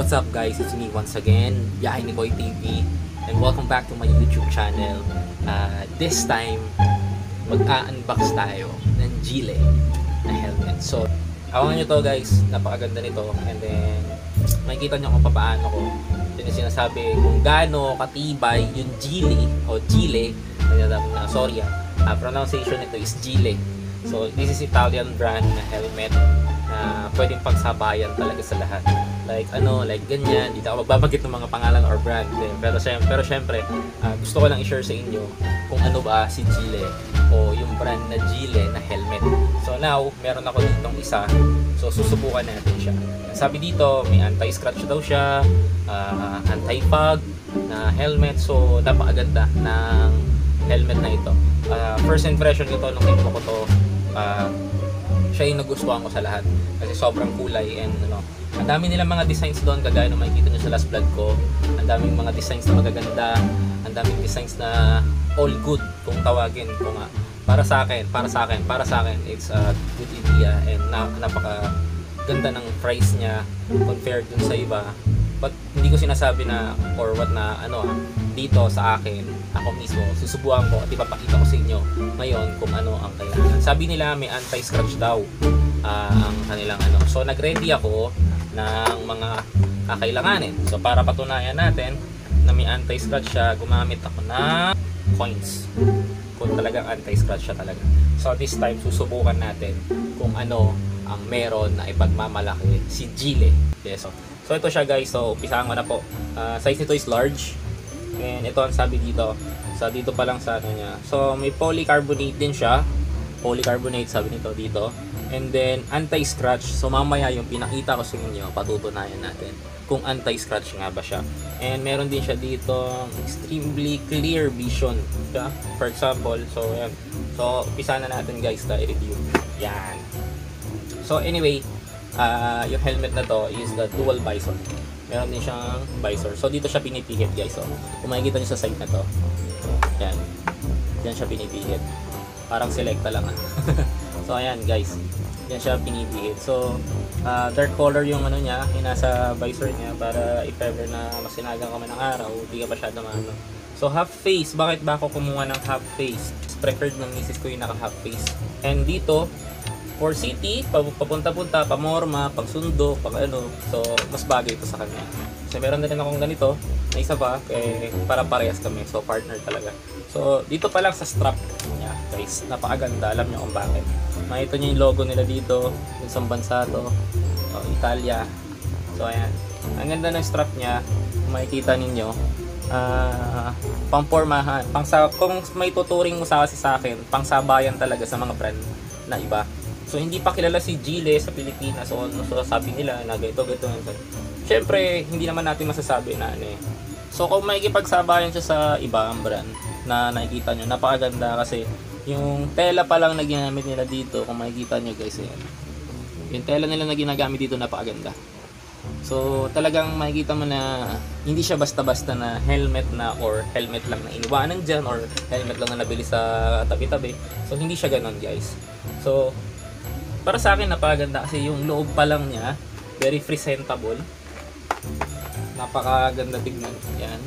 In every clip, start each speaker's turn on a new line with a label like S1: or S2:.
S1: What's up guys, it's me once again, Biyahe ni Boy TV, and welcome back to my YouTube channel. This time, mag-unbox tayo ng Gile na helmet. So, awan nyo to guys, napakaganda nito, and then makikita nyo kung paano ko. Yun yung sinasabi kung gaano katibay yung Gile o Gile, pronunciation nito is Gile. So, this is Italian brand na helmet na pwedeng pagsabayan talaga sa lahat. Like ganyan, hindi ako magbabanggit ng mga pangalan or brand. Pero syempre, gusto ko lang i-share sa inyo kung ano ba si Gile o yung brand na Gile na helmet. So now, meron ako ditong isa. So susubukan natin siya. Sabi dito, may anti-scratch daw siya, anti-fog na helmet. So napakaganda ng helmet na ito. First impression nito nung kinuha ko to, siya yung nagustuhan ko sa lahat kasi sobrang kulay and ang dami nilang mga designs doon kagaya ng makikita nyo sa last vlog ko. Ang daming mga designs na magaganda, ang daming designs na all good kung tawagin ko nga. Para sa akin it's a good idea and napaka ganda ng price niya compared dun sa iba. But hindi ko sinasabi na or what na dito sa akin, ako mismo susubukan ko at ipapakita ko sa inyo ngayon kung ano ang kailangan. Sabi nila may anti-scratch daw ang kanilang So nag-ready ako ng mga kakailanganin. So para patunayan natin na may anti-scratch siya, gumamit ako ng coins. Kung talagang anti-scratch siya talaga. So this time susubukan natin kung ano ang meron na ipagmamalaki si Gile. Yes, so ito siya guys. So umpisahan ko na po. Size nito is large. And ito ang sabi dito. So dito pa lang sa niya. So may polycarbonate din siya. Polycarbonate sabi nito dito. And then anti-scratch. So mamaya yung pinakita ko sa inyo, patutunayan natin kung anti-scratch nga ba siya. And meron din siya dito extremely clear vision. Yeah? For example, so yan. So umpisa na natin guys na i-review. Yan. So anyway, yung helmet na to is the dual visor. Meron din siyang visor. So dito siya pinipihit guys. So kung makikita nyo sa side na to, yan. Yan siya pinipihit. Parang selecta lang So ayan guys, yan siya pinipihit. So dark color yung niya, yung nasa visor niya para if ever na masinagang kami ng araw, hindi ka masyado So half face, bakit ba ako kumuha ng half face? Preferred ng misis ko yung naka half face. And dito, for city, papunta-punta, pamorma, pagsundo, so mas bagay ito sa kanya. So meron na rin akong ganito, na isa pa, para parehas kami, so partner talaga. So dito pa lang sa strap niya guys, napakaganda, alam nyo kung bakit. Makita nyo yung logo nila dito, yung isang bansa to, Italia. So ayan, ang ganda ng strap niya, kung makikita ninyo, pangpormahan, kung may tuturing mo sa akin, pangsabayan talaga sa mga brand na iba. So hindi pa kilala si Gile sa Pilipinas. So sabi nila na ganito. Siyempre, hindi naman natin masasabi na So kung makikipagsabayan siya sa iba ang brand na nakikita nyo, napakaganda kasi yung tela pa lang na ginamit nila dito, kung makikita nyo guys, yung tela nila na ginagamit dito napakaganda. So talagang makikita mo na hindi siya basta-basta na helmet na or helmet lang na iniwanan dyan or helmet lang na nabili sa tabi-tabi. So hindi siya ganon guys. So para sa akin napakaganda kasi yung loob pa lang niya very presentable, napakaganda tignan. Yan,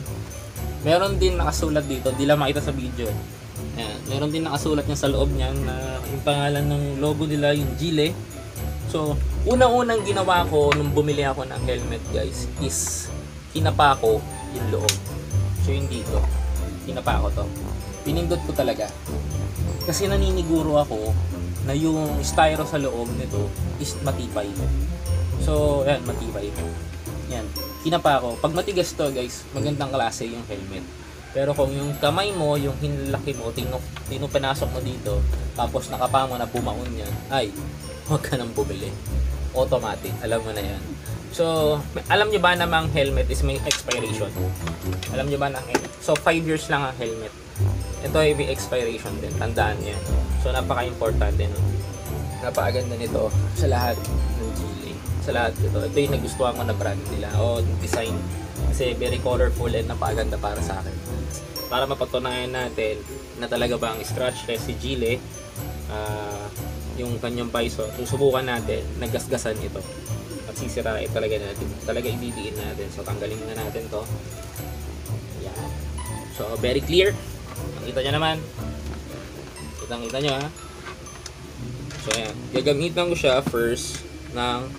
S1: meron din nakasulat dito, di lang makita sa video. Yan, meron din nakasulat niya sa loob niyan na yung pangalan ng logo nila, yung Gile. So unang-unang ginawa ko nung bumili ako ng helmet guys is kinapa ko yung loob. So yung dito, kinapa ko to, pinindot ko talaga kasi naniniguro ako na yung styro sa loob nito is matibay. So, yan, matibay. Yan, kinapa ko. Pag matigas to guys, magandang klase yung helmet. Pero kung yung kamay mo, yung hinlaki mo, pinasok mo dito, tapos nakapa mo na bumaon yan, ay, huwag ka nang bumili. Automatic, alam mo na yan. So, alam nyo ba namang helmet is may expiration? Alam nyo ba na So, 5 years lang ang helmet. Ito ay may expiration din, tandaan yan. So napaka-importante napakaganda nito sa lahat ng Gile. Sa lahat ito yung nagustuhan ko na brand nila o design kasi very colorful and napakaganda para sa akin. Para mapatunayan natin na talaga ba ang scratchless si Gile, yung kanyang visor, susubukan natin, nagasgasan ito. at sisirain talaga natin. Talaga ididiin natin. So tanggalin na natin to. Yan. So very clear. Nakita nyo naman. Kitang-kita nyo ha. So ayan. Gagamitan ko siya first ng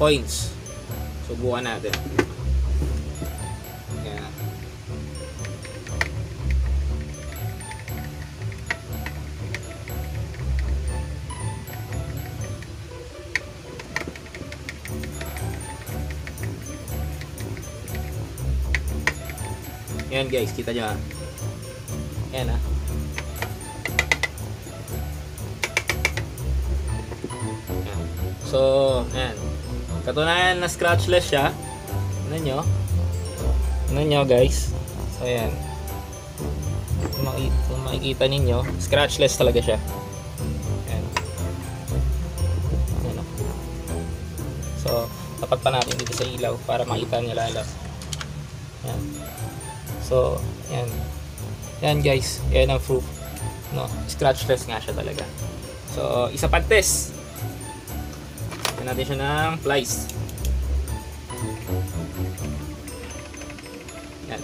S1: coins. Subukan natin. Ayan. Ayan guys, kita nyo ha. Ayan ha. Ayan. So, ayan. Katunayan na scratchless siya. Ano nyo guys. So ayan. Kung makikita ninyo, scratchless talaga siya. Ayan. Ayan. So, tapat pa natin dito sa ilaw para makita nyo lalo. Ayan. So, ayan. Ayan guys, ayan ang proof. No, scratchless nga siya talaga. So, isa pa test. Ayan natin siya ng plies. Ayan.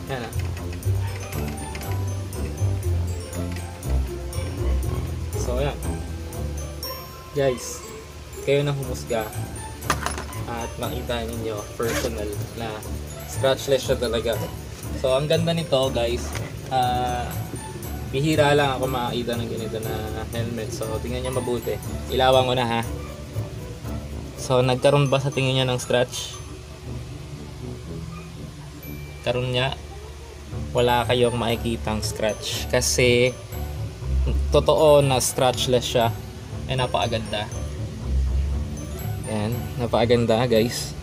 S1: Ayan ah. So, ayan. Guys, kayo na humusga at makita ninyo personal na scratchless siya talaga. So ang ganda nito guys, bihira lang ako makakita ng ganito na helmet. So tingnan nyo mabuti, ilawan ko na ha. So nagkaroon ba sa tingin nyo ng scratch? Karoon niya, wala kayong makikitang scratch kasi totoo na scratchless siya. Ay napakaganda. Ayan, napakaganda guys.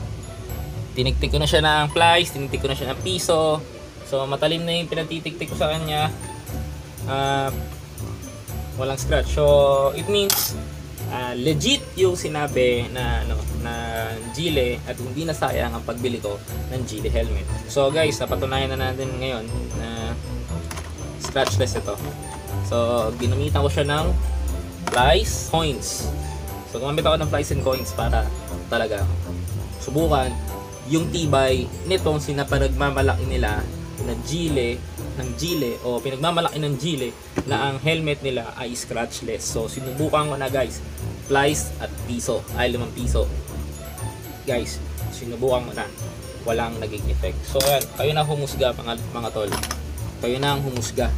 S1: Tiniktik ko na siya ng plies, tiniktik ko na siya ng piso. So matalim na yung pinatitiktik ko sa kanya. Walang scratch. So it means legit yung sinabi na na Gile at hindi na sayang ang pagbili ko ng Gile helmet. So guys, napatunayan na natin ngayon na scratchless ito. So ginamitan ko siya ng plies, coins. So gumamit ako ng plies and coins para talaga subukan yung tibay nitong sinapagmamalaki nila na Gile, ng Gile o pinagmamalaki ng Gile na ang helmet nila ay scratchless. So sinubukan ko na guys, plies at piso, ay 5 piso. Guys, sinubukan ko na, walang naging effect. So ayan, kayo na humusga mga tol. Kayo na ang humusga.